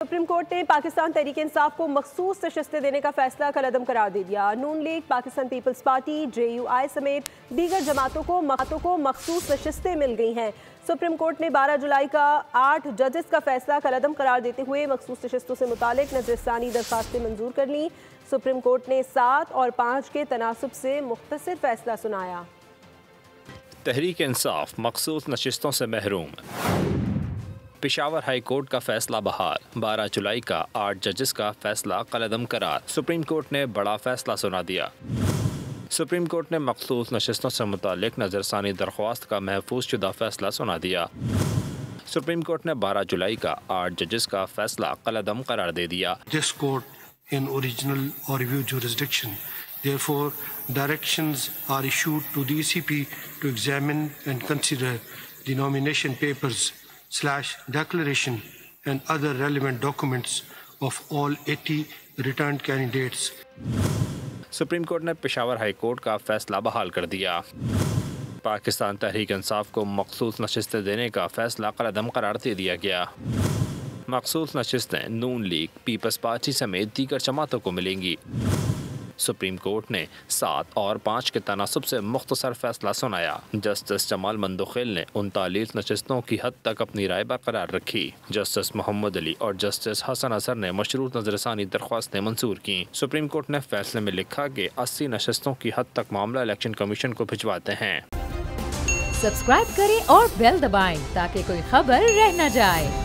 Supreme court ने पाकिस्तान तहरीक इंसाफ को मखसूस नशिस्तें देने का फैसला कलअदम करार दे दिया। Noon League, Pakistan People's Party, JUI समेत दीगर जमातों को मखसूस नशिस्तें मिल गई हैं। सुप्रीम कोर्ट ने 12 जुलाई का 8 जजेस का फैसला कलअदम करार देते हुए मखसूस नशिस्तों से मुतालिक नजरसानी दरखास्तें मंजूर कर लीं। सुप्रीम कोर्ट ने 7 और 5 के तनासुब से मुख्तसर फैसला सुनाया। तहरीक इंसाफ मखसूस नशिस्तों से महरूम। पेशावर हाई कोर्ट का फैसला बहाल। 12 जुलाई का 8 जजेस का फैसला कलअदम करार। सुप्रीम कोर्ट ने बड़ा फैसला सुना दिया। सुप्रीम कोर्ट ने मखसूस नशिस्तों से मुतालिक नजरसानी दरख्वास्त का महफूज शुदा फैसला सुना दिया। सुप्रीम कोर्ट ने 12 जुलाई का 8 जजेस का फैसला कलअदम करार दे दिया। This court in original or review jurisdiction. Therefore, directions are issued to the ECP to examine and consider the nomination papers/declaration and other relevant documents of all 80 returned candidates. Supreme court ने Peshawar high court का फैसला बहाल कर दिया। पाकिस्तान तहरीक इंसाफ को मखसूस नशिस्तें देने का फैसला कलअदम करार दे दिया गया। मखसूस नशिस्तें नून लीग, पीपल्स पार्टी समेत दीगर जमातों को मिलेंगी। सुप्रीम कोर्ट ने 7 और 5 के तनासुब से मुख्तसर फैसला सुनाया। जस्टिस जमाल मंदोखिल ने 39 नशिस्तों की हद तक अपनी राय बरकरार रखी। जस्टिस मोहम्मद अली और जस्टिस हसन असर ने मशरूत नजरसानी दरख्वास्तें मंजूर की। सुप्रीम कोर्ट ने फैसले में लिखा कि 80 नशिस्तों की हद तक मामला इलेक्शन कमीशन को भिजवाते हैं। सब्सक्राइब करें और बेल दबाएं ताकि कोई खबर रह न जाए।